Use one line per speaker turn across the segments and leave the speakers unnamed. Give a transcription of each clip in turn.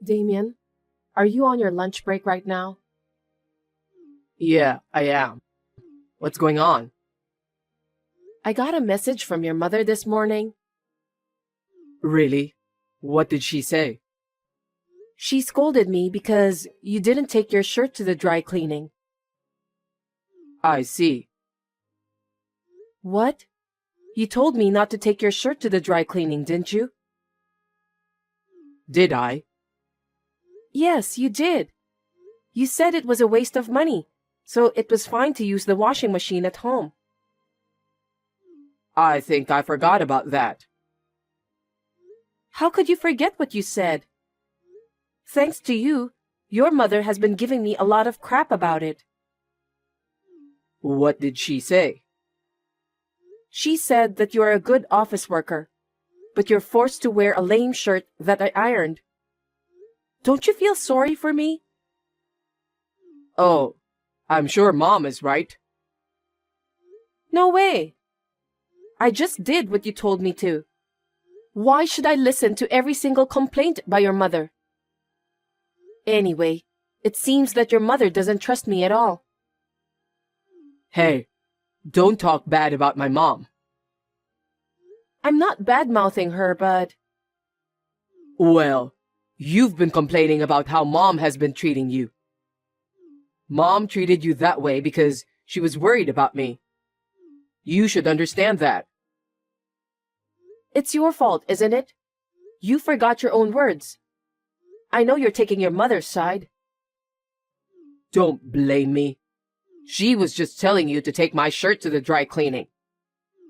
Damian, are you on your lunch break right now?
Yeah, I am. What's going on?
I got a message from your mother this morning.
Really? What did she say?
She scolded me because you didn't take your shirt to the dry cleaning.
I see.
What? You told me not to take your shirt to the dry cleaning, didn't you?
Did I?
Yes, you did. You said it was a waste of money, so it was fine to use the washing machine at home.
I think I forgot about that.
How could you forget what you said? Thanks to you, your mother has been giving me a lot of crap about it.
What did she say?
She said that you are a good office worker, but you're forced to wear a lame shirt that I ironed. Don't you feel sorry for me?
Oh, I'm sure Mom is right.
No way. I just did what you told me to. Why should I listen to every single complaint by your mother? Anyway, it seems that your mother doesn't trust me at all.
Hey, don't talk bad about my mom.
I'm not bad-mouthing her, but...
Well, you've been complaining about how Mom has been treating you. Mom treated you that way because she was worried about me. You should understand that.
It's your fault, isn't it? You forgot your own words. I know you're taking your mother's side.
Don't blame me. She was just telling you to take my shirt to the dry cleaning.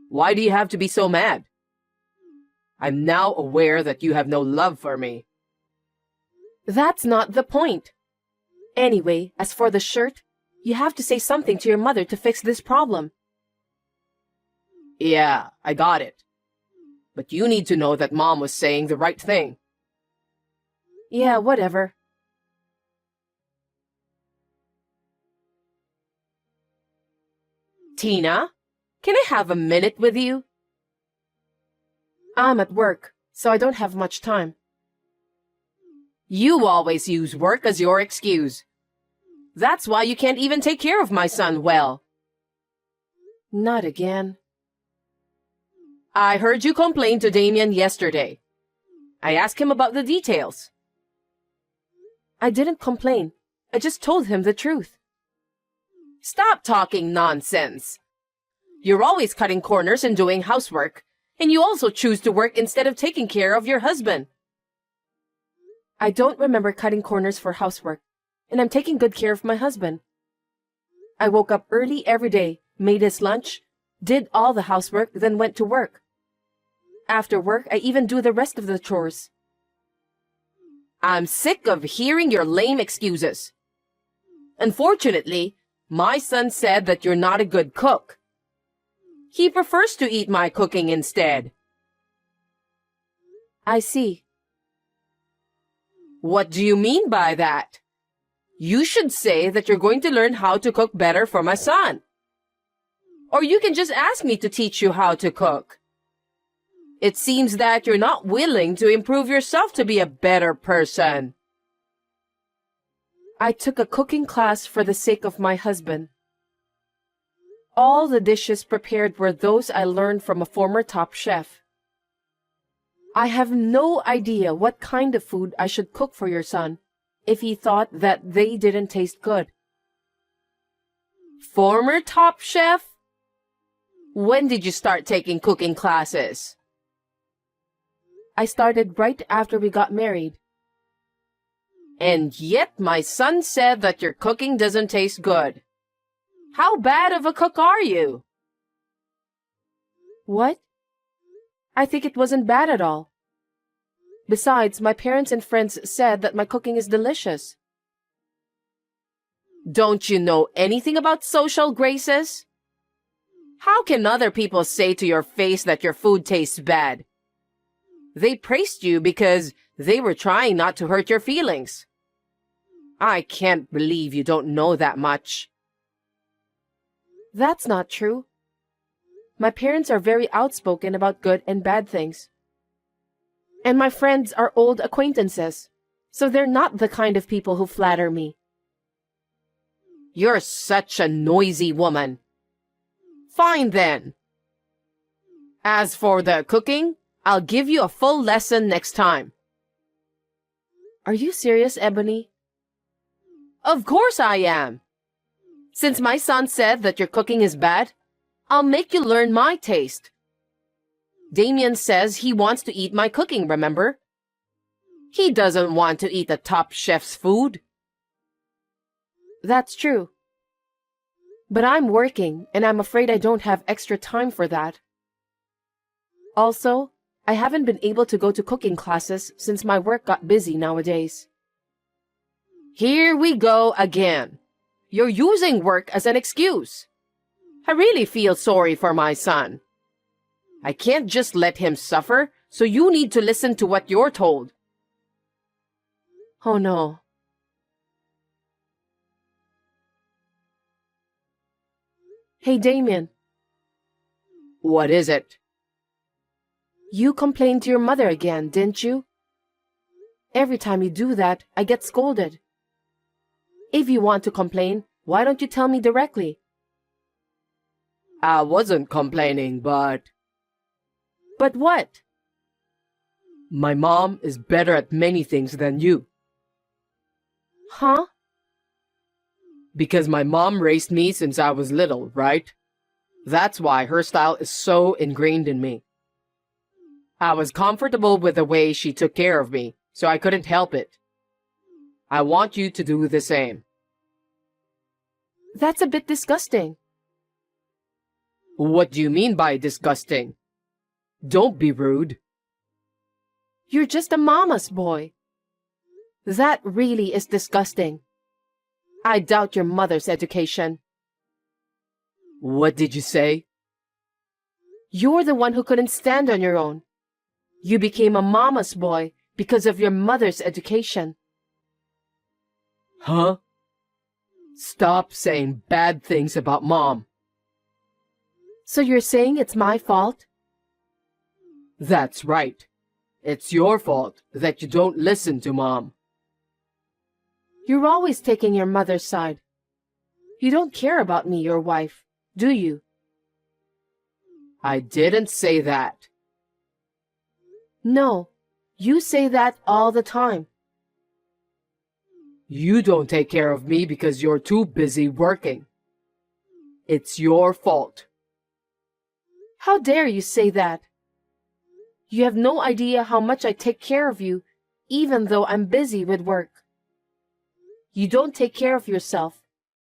Why do you have to be so mad? I'm now aware that you have no love for me.
That's not the point. Anyway, as for the shirt, you have to say something to your mother to fix this problem.
Yeah, I got it. But you need to know that Mom was saying the right thing.
Yeah, whatever.
Tina, can I have a minute with you?
I'm at work, so I don't have much time.
You always use work as your excuse. That's why you can't even take care of my son well.
Not again.
I heard you complain to Damian yesterday. I asked him about the details.
I didn't complain. I just told him the truth.
Stop talking nonsense. You're always cutting corners and doing housework, and you also choose to work instead of taking care of your husband.
I don't remember cutting corners for housework, and I'm taking good care of my husband. I woke up early every day, made his lunch, did all the housework, then went to work. After work, I even do the rest of the chores.
I'm sick of hearing your lame excuses. Unfortunately, my son said that you're not a good cook. He prefers to eat my cooking instead.
I see.
What do you mean by that? You should say that you're going to learn how to cook better for my son. Or you can just ask me to teach you how to cook. It seems that you're not willing to improve yourself to be a better person.
I took a cooking class for the sake of my husband. All the dishes prepared were those I learned from a former top chef. I have no idea what kind of food I should cook for your son if he thought that they didn't taste good.
Former top chef? When did you start taking cooking classes?
I started right after we got married.
And yet my son said that your cooking doesn't taste good. How bad of a cook are you?
What? I think it wasn't bad at all. Besides, my parents and friends said that my cooking is delicious.
Don't you know anything about social graces? How can other people say to your face that your food tastes bad? They praised you because they were trying not to hurt your feelings. I can't believe you don't know that much.
That's not true. My parents are very outspoken about good and bad things. And my friends are old acquaintances, So they're not the kind of people who flatter me.
You're such a noisy woman. Fine then. As for the cooking, I'll give you a full lesson next time.
Are you serious, Ebony?
Of course I am. Since my son said that your cooking is bad, I'll make you learn my taste. Damian says he wants to eat my cooking, remember? He doesn't want to eat the top chef's food.
That's true. But I'm working, and I'm afraid I don't have extra time for that. Also, I haven't been able to go to cooking classes since my work got busy nowadays.
Here we go again. You're using work as an excuse. I really feel sorry for my son. I can't just let him suffer, so you need to listen to what you're told.
Oh no. Hey, Damian.
What is it?
You complained to your mother again, didn't you? Every time you do that, I get scolded. If you want to complain, why don't you tell me directly?
I wasn't complaining, but...
But what?
My mom is better at many things than you.
Huh?
Because my mom raised me since I was little, right? That's why her style is so ingrained in me. I was comfortable with the way she took care of me, so I couldn't help it. I want you to do the same.
That's a bit disgusting.
What do you mean by disgusting? Don't be rude.
You're just a mama's boy. That really is disgusting. I doubt your mother's education.
What did you say?
You're the one who couldn't stand on your own. You became a mama's boy because of your mother's education.
Huh? Stop saying bad things about Mom.
So you're saying it's my fault?
That's right. It's your fault that you don't listen to Mom.
You're always taking your mother's side. You don't care about me, your wife, do you?
I didn't say that.
No, you say that all the time.
You don't take care of me because you're too busy working. It's your fault.
How dare you say that? You have no idea how much I take care of you, even though I'm busy with work. You don't take care of yourself.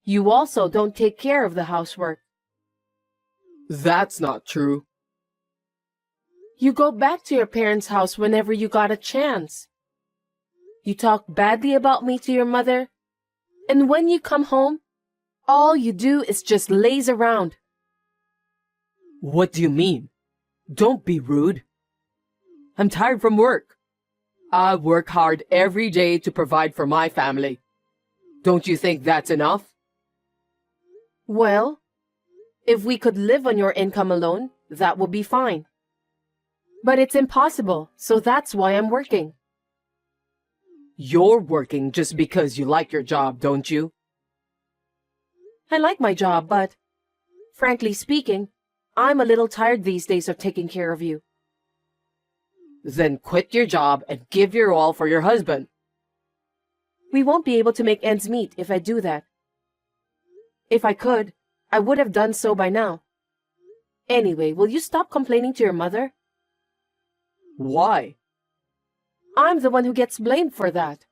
You also don't take care of the housework.
That's not true.
You go back to your parents' house whenever you got a chance. You talk badly about me to your mother, and when you come home, all you do is just laze around.
What do you mean? Don't be rude. I'm tired from work. I work hard every day to provide for my family. Don't you think that's enough?
Well, if we could live on your income alone, that would be fine. But it's impossible, so that's why I'm working.
You're working just because you like your job, don't you?
I like my job, but, frankly speaking, I'm a little tired these days of taking care of you.
Then quit your job and give your all for your husband.
We won't be able to make ends meet if I do that. If I could, I would have done so by now. Anyway, will you stop complaining to your mother?
Why?
I'm the one who gets blamed for that.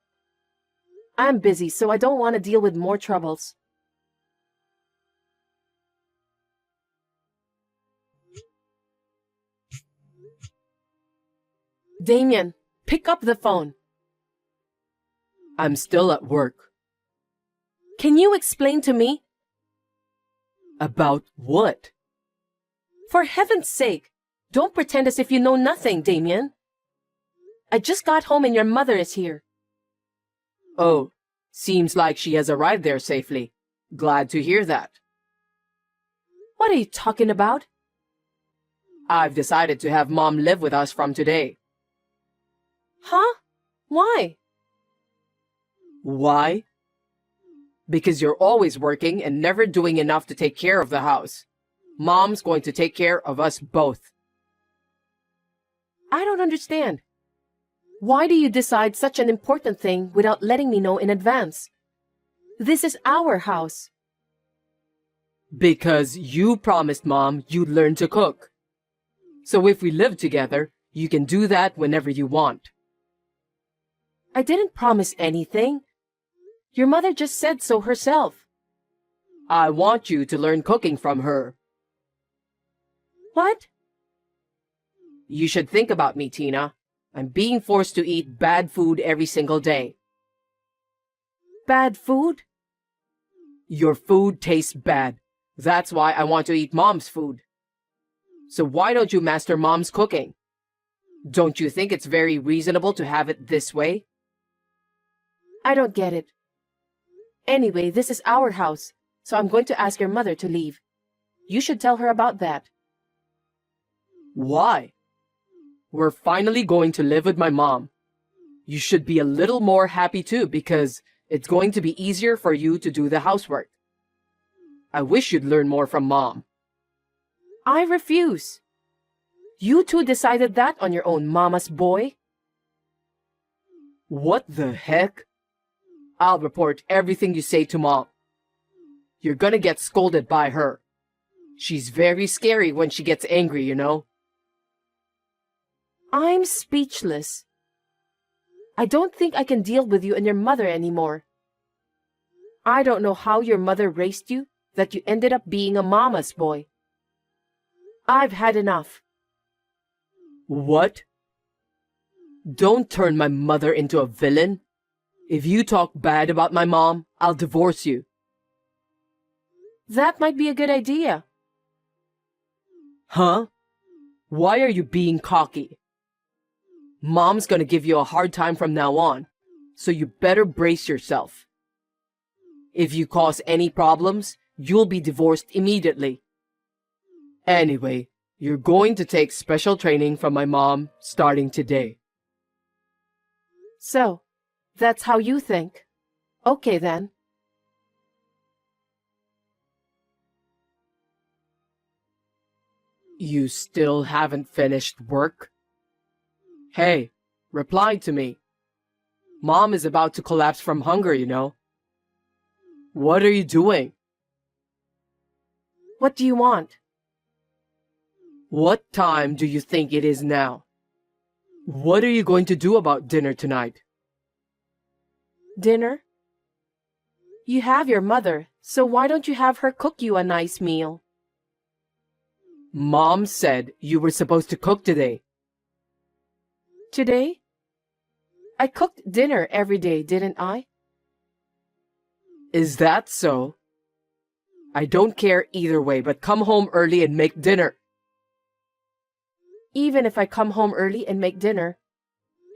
I'm busy, so I don't want to deal with more troubles. Damian, pick up the phone.
I'm still at work.
Can you explain to me?
About what?
For heaven's sake, don't pretend as if you know nothing, Damian. I just got home and your mother is here.
Oh, seems like she has arrived there safely. Glad to hear that.
What are you talking about?
I've decided to have Mom live with us from today.
Huh? Why?
Why? Because you're always working and never doing enough to take care of the house. Mom's going to take care of us both.
I don't understand. Why do you decide such an important thing without letting me know in advance? This is our house.
Because you promised Mom you'd learn to cook. So if we live together, you can do that whenever you want.
I didn't promise anything. Your mother just said so herself.
I want you to learn cooking from her.
What?
You should think about me, Tina. I'm being forced to eat bad food every single day.
Bad food?
Your food tastes bad. That's why I want to eat Mom's food. So why don't you master Mom's cooking? Don't you think it's very reasonable to have it this way?
I don't get it. Anyway, this is our house, so I'm going to ask your mother to leave. You should tell her about that.
Why? We're finally going to live with my mom. You should be a little more happy too because it's going to be easier for you to do the housework. I wish you'd learn more from Mom.
I refuse. You two decided that on your own, mama's boy.
What the heck? I'll report everything you say to Mom. You're gonna get scolded by her. She's very scary when she gets angry, you know.
I'm speechless. I don't think I can deal with you and your mother anymore. I don't know how your mother raised you, that you ended up being a mama's boy. I've had enough.
What? Don't turn my mother into a villain. If you talk bad about my mom, I'll divorce you.
That might be a good idea.
Huh? Why are you being cocky? Mom's gonna give you a hard time from now on, so you better brace yourself. If you cause any problems, you'll be divorced immediately. Anyway, you're going to take special training from my mom starting today.
So, that's how you think. Okay then.
You still haven't finished work? Hey, reply to me. Mom is about to collapse from hunger, you know. What are you doing?
What do you want?
What time do you think it is now? What are you going to do about dinner tonight?
Dinner? You have your mother, so why don't you have her cook you a nice meal?
Mom said you were supposed to cook today.
Today? I cooked dinner every day, didn't I?
Is that so? I don't care either way, but come home early and make dinner.
Even if I come home early and make dinner,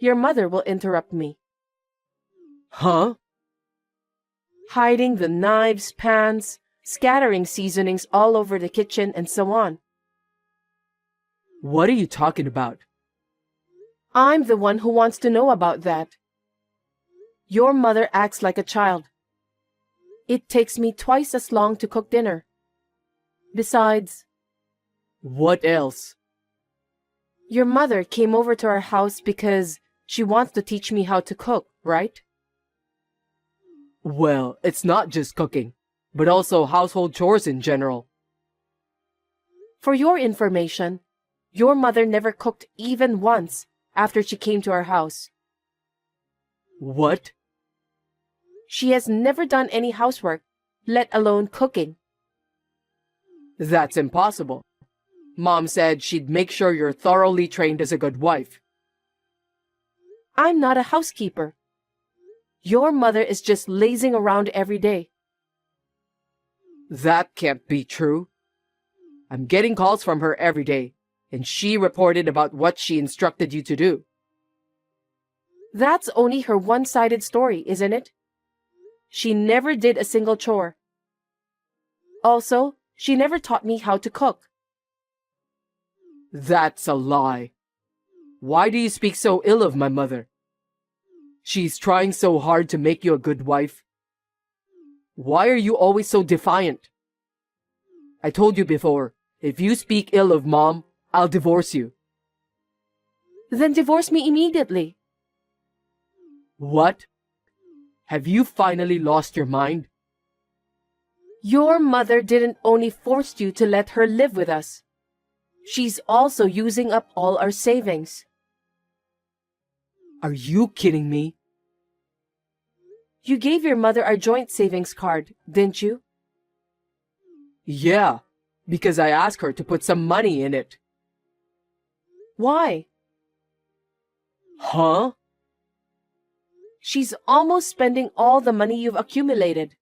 your mother will interrupt me.
Huh?
Hiding the knives, pans, scattering seasonings all over the kitchen, and so on.
What are you talking about?
I'm the one who wants to know about that. Your mother acts like a child. It takes me twice as long to cook dinner. Besides,
What else?
your mother came over to our house because she wants to teach me how to cook, right?
Well, it's not just cooking, but also household chores in general.
For your information, your mother never cooked even once after she came to our house.
What?
She has never done any housework, let alone cooking.
That's impossible. Mom said she'd make sure you're thoroughly trained as a good wife.
I'm not a housekeeper. Your mother is just lazing around every day.
That can't be true. I'm getting calls from her every day, and she reported about what she instructed you to do.
That's only her one-sided story, isn't it? She never did a single chore. Also, she never taught me how to cook.
That's a lie. Why do you speak so ill of my mother? She's trying so hard to make you a good wife. Why are you always so defiant? I told you before, if you speak ill of Mom, I'll divorce you.
Then divorce me immediately.
What? Have you finally lost your mind?
Your mother didn't only force you to let her live with us. She's also using up all our savings.
Are you kidding me?
You gave your mother our joint savings card, didn't you?
Yeah, because I asked her to put some money in it.
Why?
Huh?
She's almost spending all the money you've accumulated.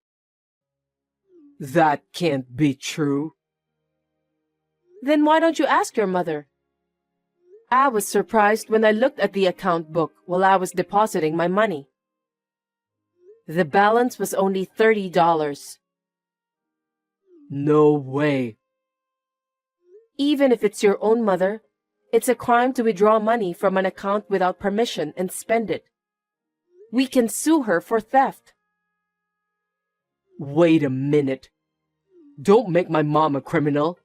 That can't be true.
Then why don't you ask your mother? I was surprised when I looked at the account book while I was depositing my money. The balance was only $30.
No way.
Even if it's your own mother, it's a crime to withdraw money from an account without permission and spend it. We can sue her for theft.
Wait a minute. Don't make my mom a criminal.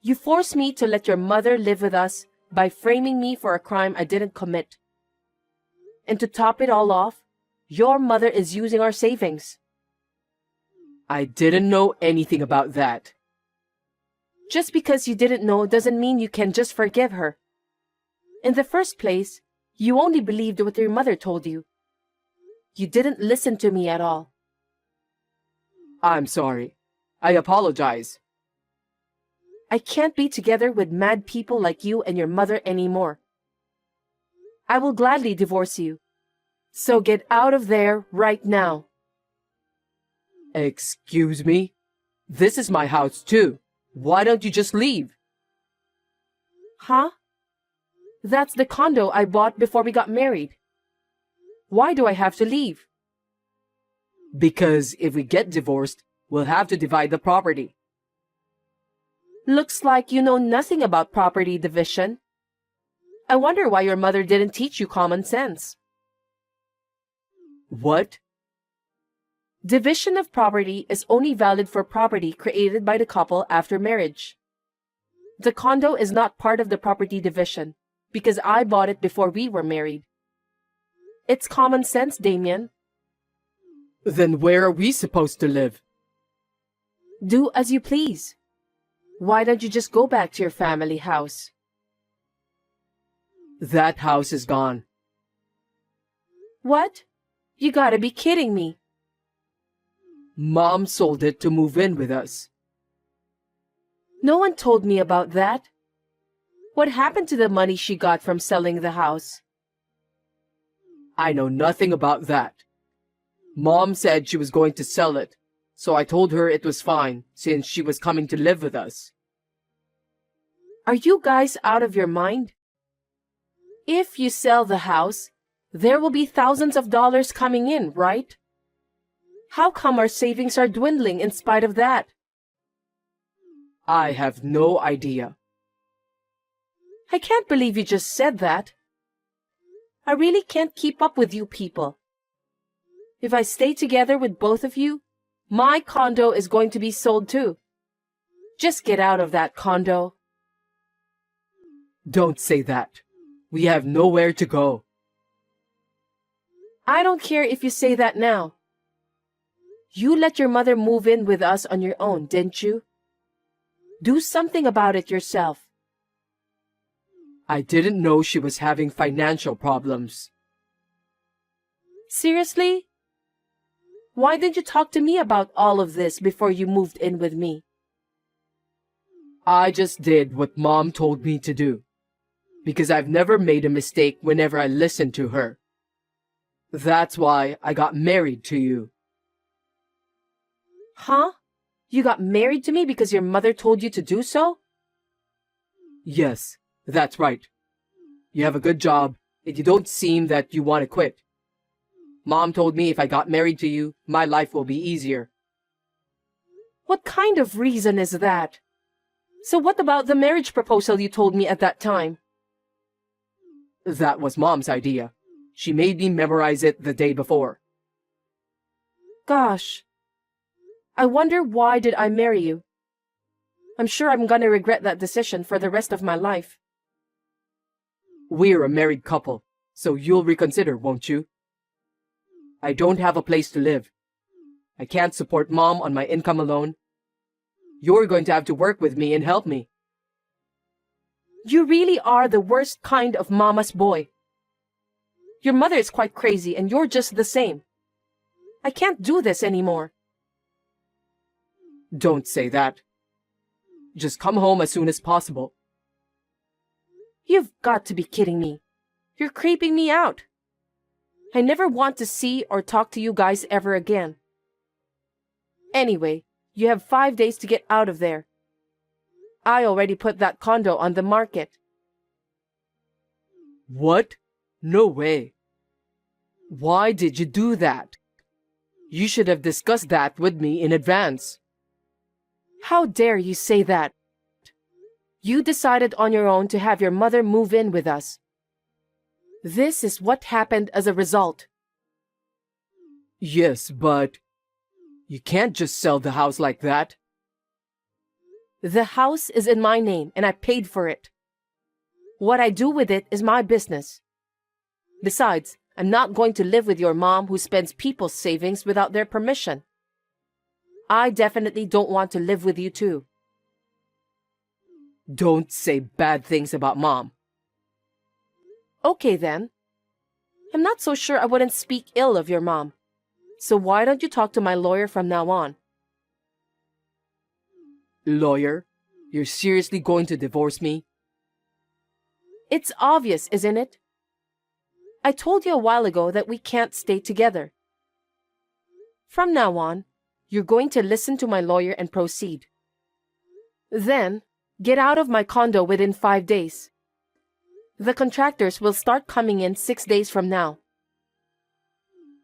You forced me to let your mother live with us by framing me for a crime I didn't commit. And to top it all off, your mother is using our savings.
I didn't know anything about that.
Just because you didn't know doesn't mean you can just forgive her. In the first place, you only believed what your mother told you. You didn't listen to me at all.
I'm sorry. I apologize.
I can't be together with mad people like you and your mother anymore. I will gladly divorce you. So get out of there right now.
Excuse me? This is my house too. Why don't you just leave?
Huh? That's the condo I bought before we got married. Why do I have to leave?
Because if we get divorced, we'll have to divide the property.
Looks like you know nothing about property division. I wonder why your mother didn't teach you common sense.
What?
Division of property is only valid for property created by the couple after marriage. The condo is not part of the property division because I bought it before we were married. It's common sense, Damian.
Then where are we supposed to live?
Do as you please. Why don't you just go back to your family house?
That house is gone.
What? You gotta be kidding me.
Mom sold it to move in with us.
No one told me about that. What happened to the money she got from selling the house?
I know nothing about that. Mom said she was going to sell it, so I told her it was fine since she was coming to live with us.
Are you guys out of your mind? If you sell the house, there will be thousands of dollars coming in, right? How come our savings are dwindling in spite of that?
I have no idea.
I can't believe you just said that. I really can't keep up with you people. If I stay together with both of you, my condo is going to be sold too. Just get out of that condo.
Don't say that. We have nowhere to go.
I don't care if you say that now. You let your mother move in with us on your own, didn't you? Do something about it yourself.
I didn't know she was having financial problems.
Seriously? Why didn't you talk to me about all of this before you moved in with me?
I just did what Mom told me to do, because I've never made a mistake whenever I listened to her. That's why I got married to you.
Huh? You got married to me because your mother told you to do so?
Yes, that's right. You have a good job, and you don't seem that you want to quit. Mom told me if I got married to you, my life will be easier.
What kind of reason is that? So what about the marriage proposal you told me at that time?
That was Mom's idea. She made me memorize it the day before.
Gosh. I wonder why did I marry you? I'm sure I'm gonna regret that decision for the rest of my life.
We're a married couple, so you'll reconsider, won't you? I don't have a place to live. I can't support Mom on my income alone. You're going to have to work with me and help me.
You really are the worst kind of mama's boy. Your mother is quite crazy and you're just the same. I can't do this anymore.
Don't say that. Just come home as soon as possible.
You've got to be kidding me. You're creeping me out. I never want to see or talk to you guys ever again. Anyway, you have 5 days to get out of there. I already put that condo on the market.
What? No way. Why did you do that? You should have discussed that with me in advance.
How dare you say that? You decided on your own to have your mother move in with us. This is what happened as a result.
Yes, but you can't just sell the house like that.
The house is in my name and I paid for it. What I do with it is my business. Besides, I'm not going to live with your mom who spends people's savings without their permission. I definitely don't want to live with you too.
Don't say bad things about Mom.
Okay then. I'm not so sure I wouldn't speak ill of your mom. So why don't you talk to my lawyer from now on?
Lawyer? You're seriously going to divorce me?
It's obvious, isn't it? I told you a while ago that we can't stay together. From now on, you're going to listen to my lawyer and proceed. Then, get out of my condo within 5 days. The contractors will start coming in 6 days from now.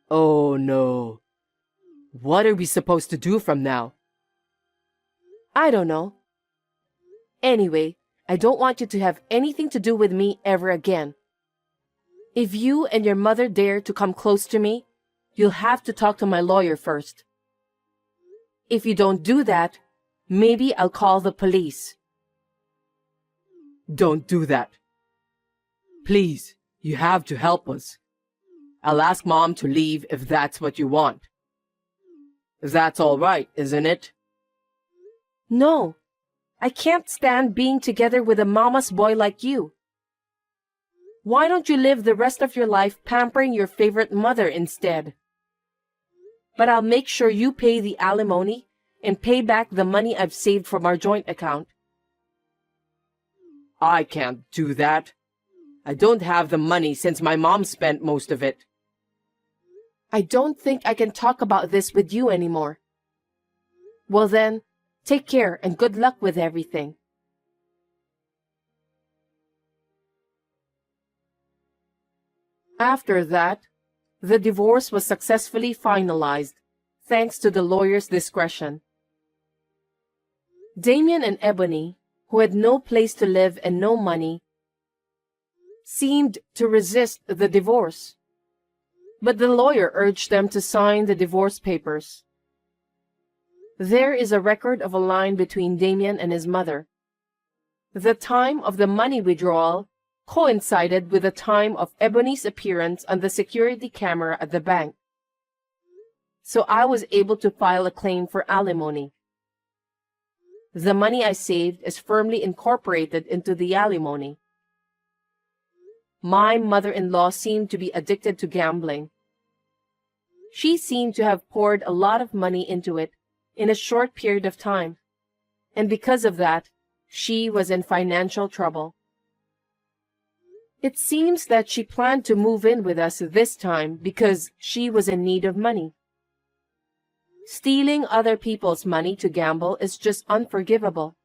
Oh no. What are we supposed to do from now?
I don't know. Anyway, I don't want you to have anything to do with me ever again. If you and your mother dare to come close to me, you'll have to talk to my lawyer first. If you don't do that, maybe I'll call the police.
Don't do that. Please, you have to help us. I'll ask Mom to leave if that's what you want. That's all right, isn't it?
No, I can't stand being together with a mama's boy like you. Why don't you live the rest of your life pampering your favorite mother instead? But I'll make sure you pay the alimony and pay back the money I've saved from our joint account.
I can't do that. I don't have the money since my mom spent most of it.
I don't think I can talk about this with you anymore. Well then, take care and good luck with everything. After that, the divorce was successfully finalized, thanks to the lawyer's discretion. Damian and Ebony, who had no place to live and no money, seemed to resist the divorce. But the lawyer urged them to sign the divorce papers. There is a record of a line between Damian and his mother. The time of the money withdrawal coincided with the time of Ebony's appearance on the security camera at the bank. So I was able to file a claim for alimony. The money I saved is firmly incorporated into the alimony. My mother-in-law seemed to be addicted to gambling. She seemed to have poured a lot of money into it in a short period of time, and because of that, she was in financial trouble. It seems that she planned to move in with us this time because she was in need of money. Stealing other people's money to gamble is just unforgivable.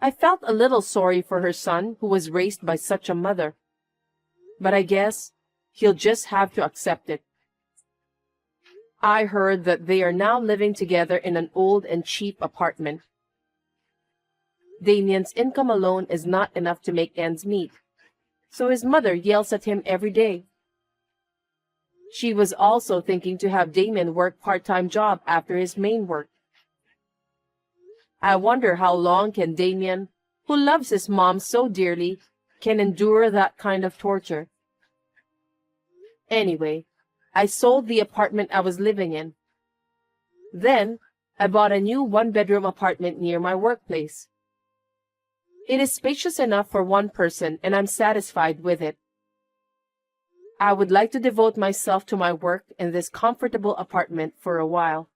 I felt a little sorry for her son who was raised by such a mother, but I guess he'll just have to accept it. I heard that they are now living together in an old and cheap apartment. Damian's income alone is not enough to make ends meet, so his mother yells at him every day. She was also thinking to have Damian work part-time job after his main work. I wonder how long can Damian, who loves his mom so dearly, can endure that kind of torture. Anyway, I sold the apartment I was living in. Then, I bought a new one-bedroom apartment near my workplace. It is spacious enough for one person and I'm satisfied with it. I would like to devote myself to my work in this comfortable apartment for a while.